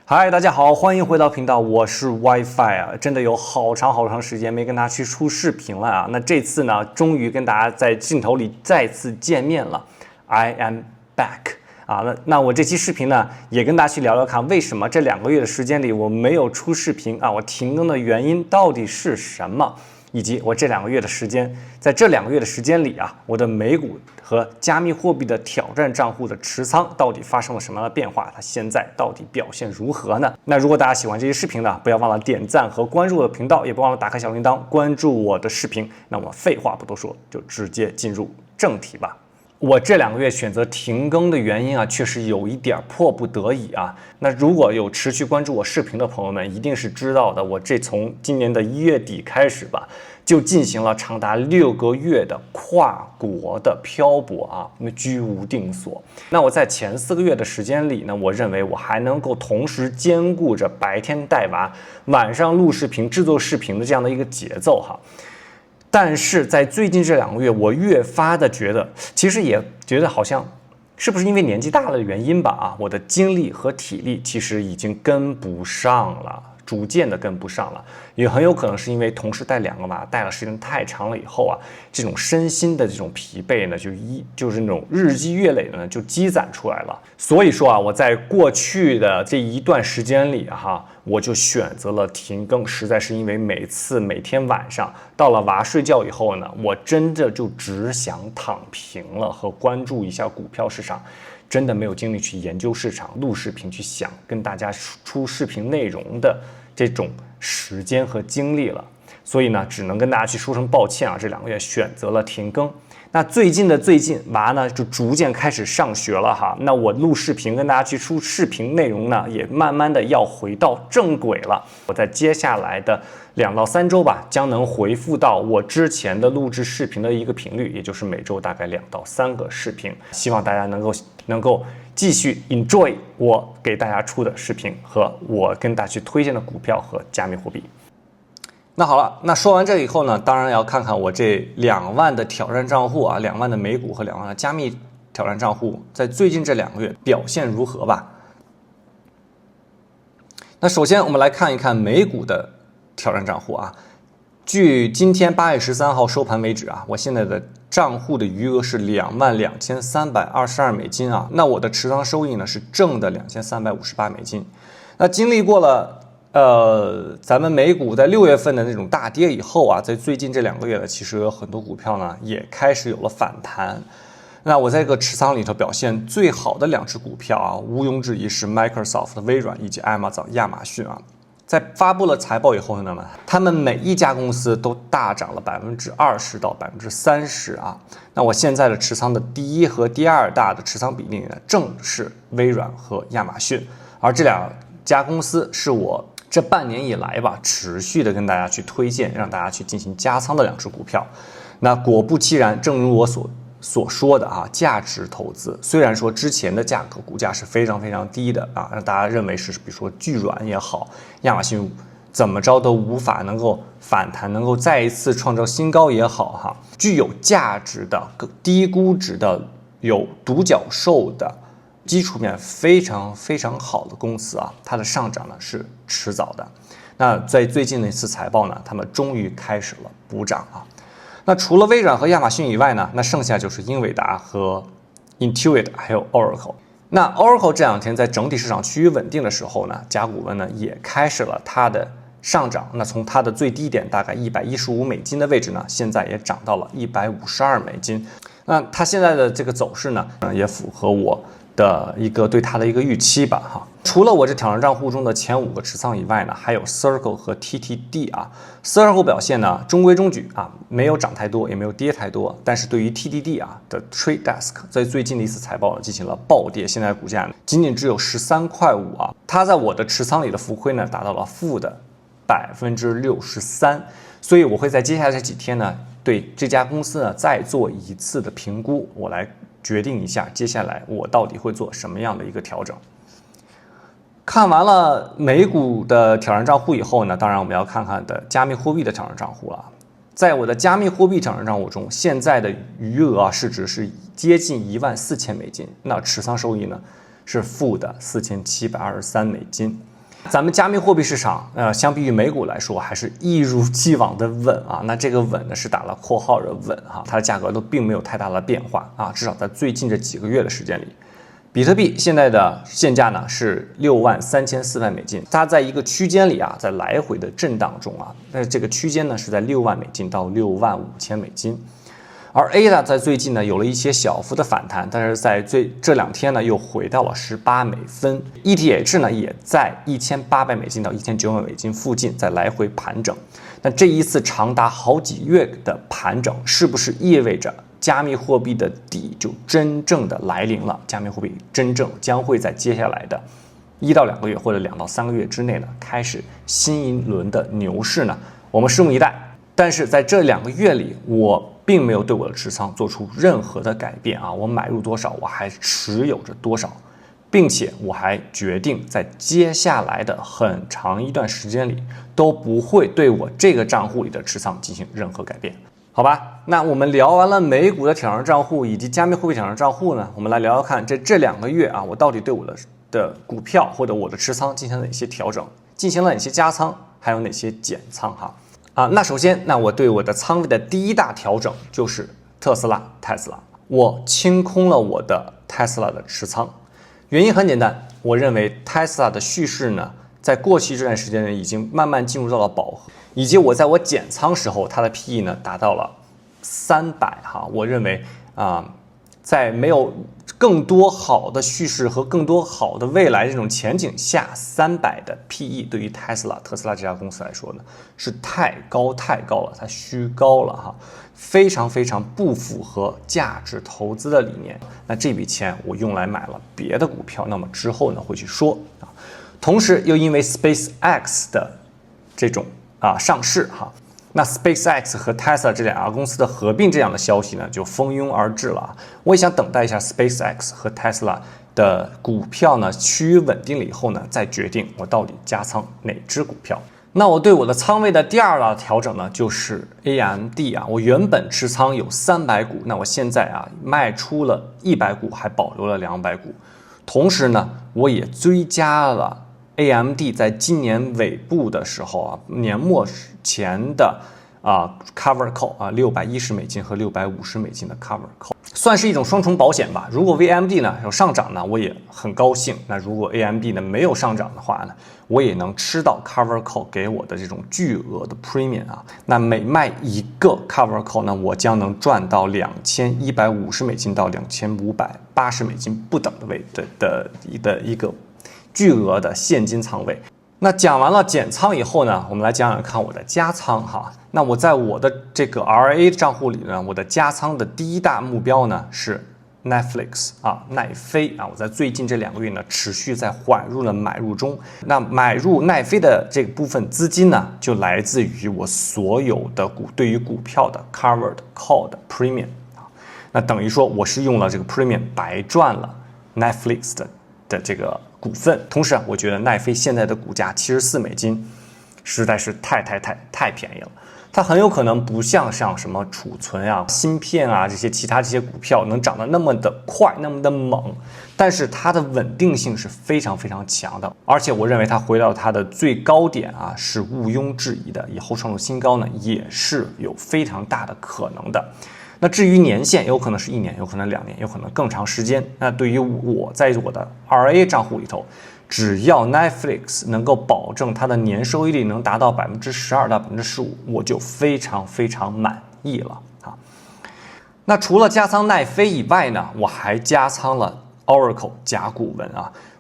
嗨，大家好，欢迎回到频道，我是 WiFi 啊，真的有好长时间没跟大家去出视频了啊。那这次呢，终于跟大家在镜头里再次见面了 ，I am back 啊。那我这期视频呢，也跟大家去聊聊看，为什么这2个月的时间里我没有出视频啊？我停更的原因到底是什么？以及我这2个月的时间，在这2个月的时间里啊，我的美股和加密货币的挑战账户的持仓到底发生了什么样的变化？它现在到底表现如何呢？那如果大家喜欢这些视频呢，不要忘了点赞和关注我的频道，也不忘了打开小铃铛关注我的视频。那我废话不多说，就直接进入正题吧。我这2个月选择停更的原因啊，确实有一点迫不得已啊。那如果有持续关注我视频的朋友们，一定是知道的。我从今年的1月底开始吧，就进行了长达6个月的跨国的漂泊啊，居无定所。那我在前4个月的时间里呢，我认为我还能够同时兼顾着白天带娃、晚上录视频、制作视频的这样的一个节奏哈。但是在最近这2个月，我越发的觉得，其实也觉得好像是不是因为年纪大了的原因吧啊，我的精力和体力其实已经跟不上了，逐渐的跟不上了，也很有可能是因为同时带2个娃，带了时间太长了以后啊，这种身心的这种疲惫呢，就是那种日积月累的呢，就积攒出来了。所以说啊，我在过去的这一段时间里哈，我就选择了停更，实在是因为每天晚上到了娃睡觉以后呢，我真的就只想躺平了和关注一下股票市场，真的没有精力去研究市场、录视频、去想跟大家出视频内容的这种时间和精力了。所以呢，只能跟大家去说声抱歉啊，这2个月选择了停更。那最近娃呢就逐渐开始上学了哈，那我录视频跟大家去出视频内容呢，也慢慢的要回到正轨了。我在接下来的2到3周吧，将能回复到我之前的录制视频的一个频率，也就是每周大概2到3个视频。希望大家能够继续 enjoy 我给大家出的视频和我跟大家去推荐的股票和加密货币。那好了，那说完这以后呢，当然要看看我这2万的挑战账户啊，2万的美股和2万的加密挑战账户在最近这2个月表现如何吧。那首先我们来看一看美股的挑战账户啊，距今天8月13号收盘为止啊，我现在的账户的余额是$22,322美金啊，那我的持仓收益呢是正的$2358美金。那经历过了咱们美股在6月份的那种大跌以后啊，在最近这2个月呢，其实有很多股票呢也开始有了反弹。那我在这个持仓里头表现最好的2只股票啊，毋庸置疑是 Microsoft 微软以及 Amazon 亚马逊啊。在发布了财报以后呢，他们每一家公司都大涨了20%到30%啊。那我现在的持仓的第1和第2大的持仓比例呢，正是微软和亚马逊，而这2家公司是我这半年以来吧，持续的跟大家去推荐，让大家去进行加仓的2只股票。那果不其然，正如我所说的啊，价值投资。虽然说之前的股价是非常低的啊，让大家认为是比如说巨软也好，亚马逊怎么着都无法能够反弹，能够再一次创造新高也好哈，具有价值的、低估值的、有独角兽的。基础面非常好的公司啊，它的上涨呢是迟早的。那在最近的一次财报呢，他们终于开始了补涨啊。那除了微软和亚马逊以外呢，那剩下就是英伟达和 Intuit 还有 Oracle。那 Oracle 这2天在整体市场趋于稳定的时候呢，甲骨文呢也开始了它的上涨。那从它的最低点大概115美金的位置呢，现在也涨到了152美金。那它现在的这个走势呢，也符合我的对它的一个预期吧哈。除了我这挑战账户中的前5个持仓以外呢，还有 Circle 和 TTD 啊。Circle 表现呢中规中矩啊，没有涨太多，也没有跌太多。但是对于 TTD 啊的 Trade Desk 在最近的一次财报进行了暴跌，现在股价仅仅只有13.5块啊。它在我的持仓里的浮亏呢达到了负的63%，所以我会在接下来这几天呢，对这家公司呢再做一次的评估，我来决定一下接下来我到底会做什么样的一个调整。看完了美股的挑战账户以后呢，当然我们要看看的加密货币的挑战账户了。在我的加密货币挑战账户中，现在的余额市值是接近14000美金，那持仓收益呢是负的4723美金。咱们加密货币市场，相比于美股来说，还是一如既往的稳啊。那这个稳呢是打了括号的稳哈，它的价格都并没有太大的变化啊，至少在最近这几个月的时间里。比特币现在的现价呢是$63,400，它在一个区间里啊，在来回的震荡中啊，但是这个区间呢是在$60,000到$65,000。而 A 呢，在最近呢有了一些小幅的反弹，但是在这2天呢又回到了18美分。ETH 呢也在$1,800到$1,900附近在来回盘整。那这一次长达好几月的盘整，是不是意味着加密货币的底就真正的来临了？加密货币真正将会在接下来的1到2个月或者2到3个月之内呢，开始新一轮的牛市呢？我们拭目以待。但是在这2个月里，我并没有对我的持仓做出任何的改变啊，我买入多少，我还持有着多少，并且我还决定在接下来的很长一段时间里都不会对我这个账户里的持仓进行任何改变。好吧，那我们聊完了美股的挑战账户以及加密货币挑战账户呢，我们来聊聊看这2个月啊，我到底对我的股票或者我的持仓进行了哪些调整，进行了哪些加仓，还有哪些减仓哈。那首先，我对我的仓位的第一大调整就是特斯拉，我清空了我的特斯拉的持仓。原因很简单，我认为特斯拉的叙事呢，在过去这段时间内已经慢慢进入到了饱和，以及我在我减仓时候，它的 PE 呢达到了300哈。我认为在没有更多好的叙事和更多好的未来这种前景下，300的 PE 对于特斯拉这家公司来说呢，是太高了，它虚高了哈，非常不符合价值投资的理念。那这笔钱我用来买了别的股票，那么之后呢会去说啊。同时又因为 SpaceX 的这种上市哈。那 SpaceX 和 Tesla 这2家公司的合并这样的消息呢，就蜂拥而至了。我也想等待一下 SpaceX 和 Tesla 的股票呢趋于稳定了以后呢，再决定我到底加仓哪只股票。那我对我的仓位的第2大调整呢，就是 AMD 啊。我原本持仓有300股，那我现在卖出了100股，还保留了200股。同时呢，我也追加了AMD 在今年尾部的时候年末前的cover call$610和$650的 cover call， 算是一种双重保险吧。如果 AMD 呢有上涨呢，我也很高兴。那如果 AMD 呢没有上涨的话呢，我也能吃到 cover call 给我的这种巨额的 premium 啊。那每卖一个 cover call 呢，我将能赚到$2150到$2580不等的一个巨额的现金仓位。那讲完了减仓以后呢，我们来讲讲看我的加仓哈。那我在我的这个 RA 账户里呢，我的加仓的第一大目标呢是 Netflix 奈飞我在最近这2个月呢，持续在缓入了买入中。那买入奈飞的这部分资金呢，就来自于我所有的对于股票的 covered call 的 premium 那等于说我是用了这个 premium 白赚了 Netflix 的这个股份。同时我觉得奈飞现在的股价$74，实在是太便宜了。它很有可能不像什么储存芯片这些股票能涨得那么的快，那么的猛，但是它的稳定性是非常强的。而且我认为它回到它的最高点是毋庸置疑的，以后创出新高呢也是有非常大的可能的。那至于年限，有可能是1年，有可能2年，有可能更长时间。那对于我在我的 RA 账户里头，只要 Netflix 能够保证它的年收益率能达到12%到15%，我就非常满意了那除了加仓奈飞以外呢，我还加仓了 Oracle 甲骨文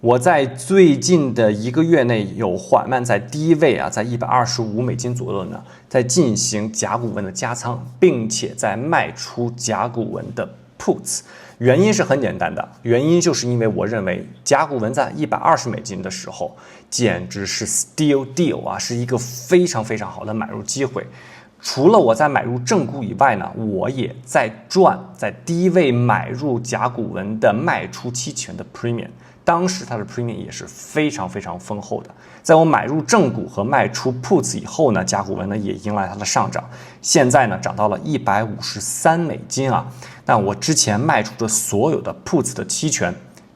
我在最近的1个月内有缓慢在低位在$125左右呢，在进行甲骨文的加仓，并且在卖出甲骨文的 puts。原因是很简单的，原因就是因为我认为甲骨文在$120的时候，简直是 steal deal 是一个非常好的买入机会。除了我在买入正股以外呢，我也在赚在低位买入甲骨文的卖出期权的 premium。当时它的 premium 也是非常丰厚的。在我买入正股和卖出 puts 以后呢，甲骨文呢也迎来它的上涨，现在呢涨到了$153那我之前卖出的所有的 puts 的期权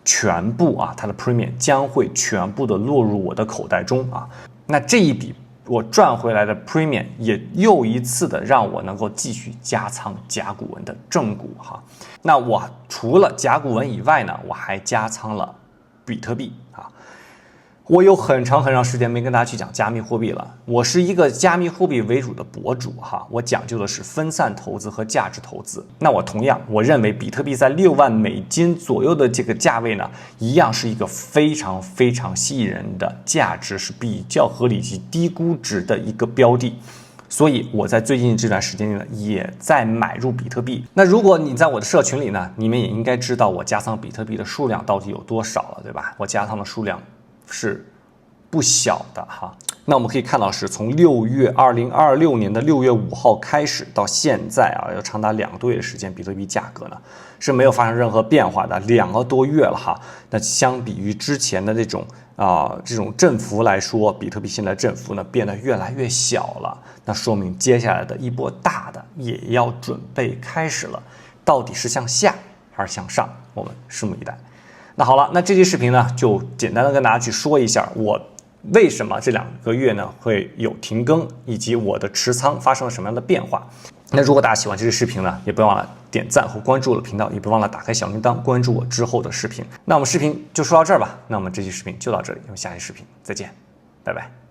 全部啊，它的 premium 将会全部的落入我的口袋中啊。那这一笔我赚回来的 premium 也又一次的让我能够继续加仓甲骨文的正股哈。那我除了甲骨文以外呢，我还加仓了比特币啊。我有很长时间没跟大家去讲加密货币了。我是一个加密货币为主的博主哈，我讲究的是分散投资和价值投资。那我认为比特币在6万美金左右的这个价位呢，一样是一个非常吸引人的价值，是比较合理及低估值的一个标的。所以我在最近这段时间呢，也在买入比特币。那如果你在我的社群里呢，你们也应该知道我加仓比特币的数量到底有多少了，对吧？我加仓的数量是不小的哈。那我们可以看到是从2026年的6月5号开始到现在啊，要长达2个多月的时间，比特币价格呢是没有发生任何变化的，2个多月了哈。那相比于之前的这种振幅来说，比特币现在振幅呢变得越来越小了，那说明接下来的一波大的也要准备开始了，到底是向下还是向上，我们拭目以待。那好了，那这期视频呢就简单的跟大家去说一下我为什么这2个月呢会有停更，以及我的持仓发生了什么样的变化。那如果大家喜欢这期视频呢，也不要忘了点赞和关注我的频道，也不忘了打开小铃铛关注我之后的视频。那我们视频就说到这儿吧，那我们这期视频就到这里，我们下期视频再见，拜拜。